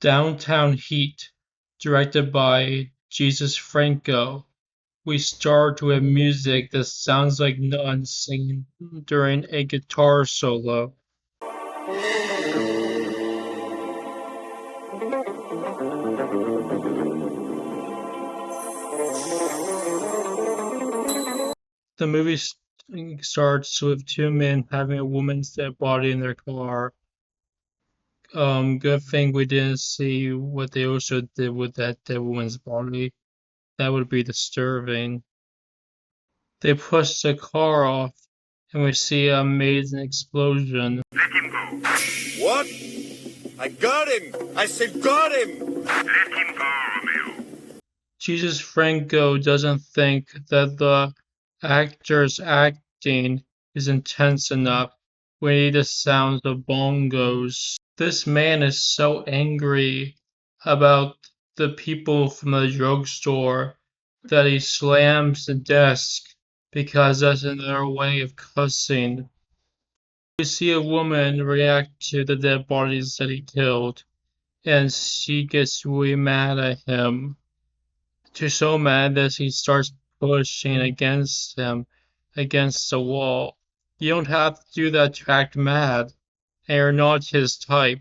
Downtown Heat, directed by Jesus Franco. We start with music that sounds like nuns singing during a guitar solo. The movie starts with two men having a woman's dead body in their car. Good thing we didn't see what they also did with that dead woman's body. That would be disturbing. They push the car off, and we see an amazing explosion. Let him go. What? I got him! I said got him! Let him go, Romeo. Jesus Franco doesn't think that the actor's acting is intense enough. We need the sounds of bongos. This man is so angry about the people from the drugstore that he slams the desk because that's another way of cussing. We see a woman react to the dead bodies that he killed, and she gets really mad at him. To so mad that he starts pushing against him against the wall. You don't have to do that to act mad, and you're not his type.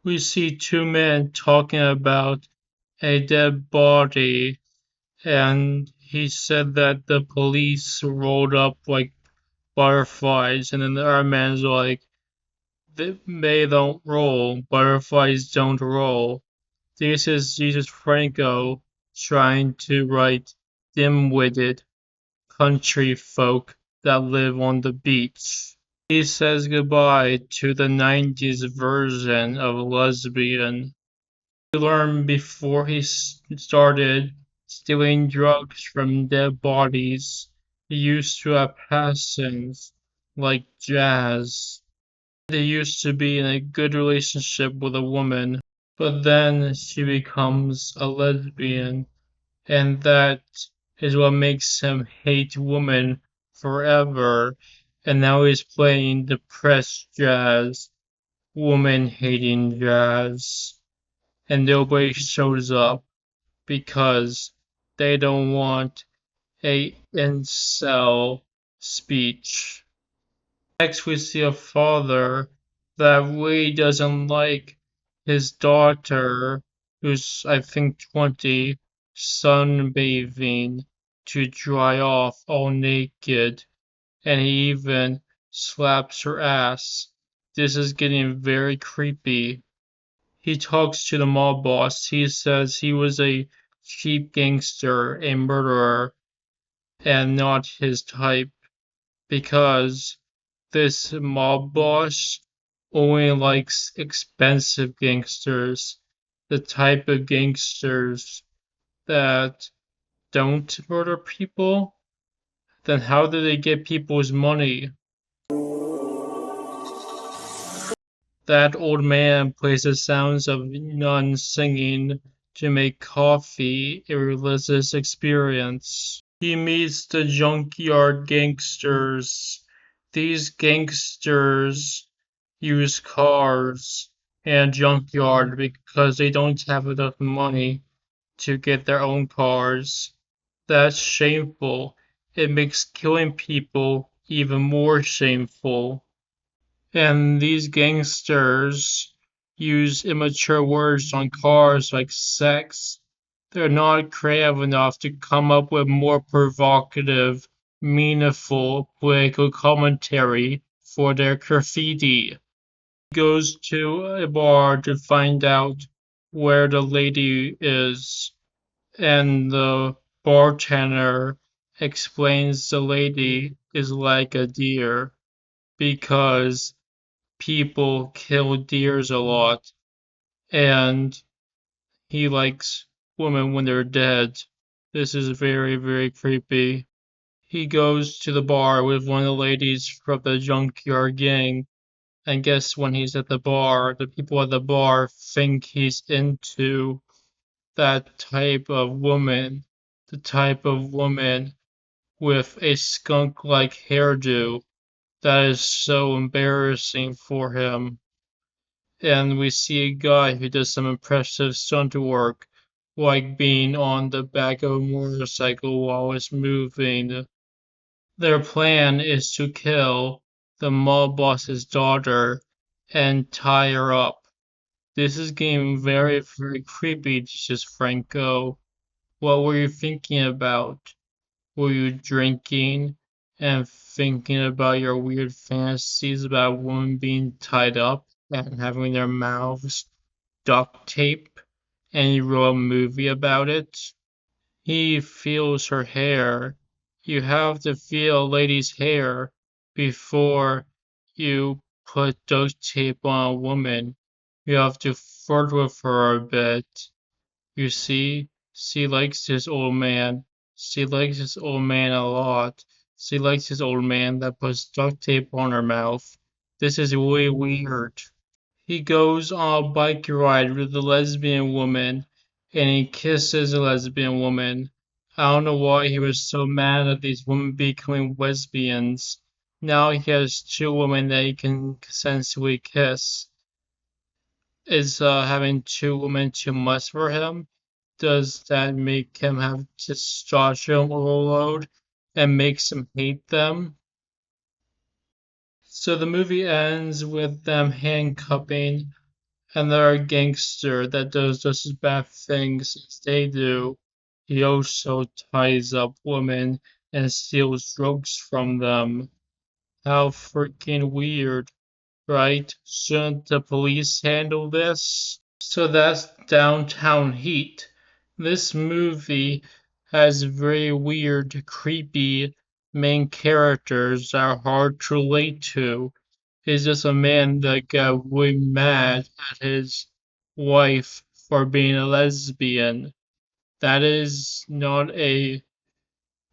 We see two men talking about a dead body, and he said that the police rolled up like butterflies, and then the other man's like, they don't roll, butterflies don't roll. This is Jesus Franco trying to write dim-witted country folk that live on the beach. He says goodbye to the 90s version of lesbian. We learned before he started stealing drugs from dead bodies, he used to have passions like jazz. He used to be in a good relationship with a woman, but then she becomes a lesbian, and that is what makes him hate women forever. And now he's playing depressed jazz, woman hating jazz, and nobody shows up because they don't want a incel speech. Next, we see a father that really doesn't like his daughter, who's I think 20, sunbathing to dry off all naked, and he even slaps her ass. This is getting very creepy. He talks to the mob boss. He says he was a cheap gangster, a murderer, and not his type because this mob boss only likes expensive gangsters, the type of gangsters that don't murder people. Then how do they get people's money? That old man plays the sounds of nuns singing to make coffee a religious experience. He meets the junkyard gangsters. These gangsters use cars and junkyard because they don't have enough money to get their own cars. That's shameful. It makes killing people even more shameful. And these gangsters use immature words on cars like sex. They're not creative enough to come up with more provocative, meaningful political commentary for their graffiti. He goes to a bar to find out where the lady is, and the bartender explains the lady is like a deer because people kill deers a lot, and he likes women when they're dead. This is very, very creepy. He goes to the bar with one of the ladies from the junkyard gang, and guess when he's at the bar, the people at the bar think he's into that type of woman, the type of woman with a skunk like hairdo that is so embarrassing for him. and we see a guy who does some impressive stunt work, like being on the back of a motorcycle while it's moving. Their plan is to kill the mob boss's daughter and tie her up. This is getting very, very creepy, just Franco. What were you thinking about? Were you drinking and thinking about your weird fantasies about women being tied up and having their mouths duct tape, and you wrote a movie about it? He feels her hair. You have to feel a lady's hair before you put duct tape on a woman. You have to flirt with her a bit. You see, she likes this old man. She likes this old man a lot. She likes this old man that puts duct tape on her mouth. This is really weird. He goes on a bike ride with a lesbian woman and he kisses a lesbian woman. I don't know why he was so mad at these women becoming lesbians. Now he has two women that he can consensually kiss. Is having two women too much for him? Does that make him have testosterone overload and makes him hate them? So the movie ends with them handcuffing another gangster that does just as bad things as they do. He also ties up women and steals drugs from them. How freaking weird, right? Shouldn't the police handle this? So that's Downtown Heat. This movie has very weird, creepy main characters that are hard to relate to. He's just a man that got really mad at his wife for being a lesbian. That is not a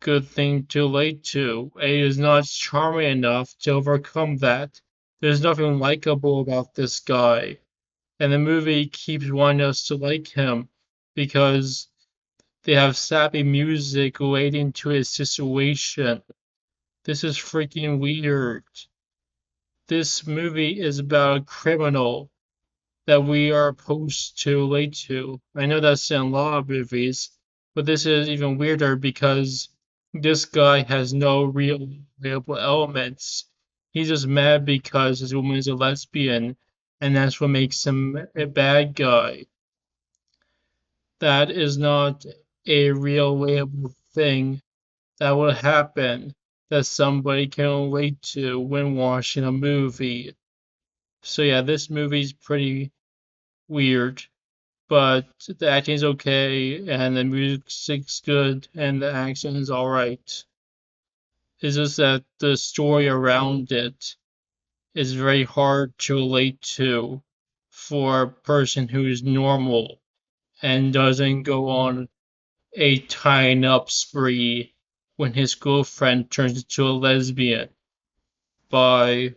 good thing to relate to. He is not charming enough to overcome that. There's nothing likable about this guy. And the movie keeps wanting us to like him because they have sappy music relating to his situation. This is freaking weird. This movie is about a criminal that we are opposed to relate to. I know that's in a lot of movies, but this is even weirder because this guy has no real relatable elements. He's just mad because his woman is a lesbian, and that's what makes him a bad guy. That is not a real relatable thing that would happen that somebody can relate to when watching a movie. So yeah, this movie's pretty weird, but the acting is okay and the music's good and the action is alright. It's just that the story around it is very hard to relate to for a person who is normal and doesn't go on a tying up spree when his girlfriend turns into a lesbian. Bye.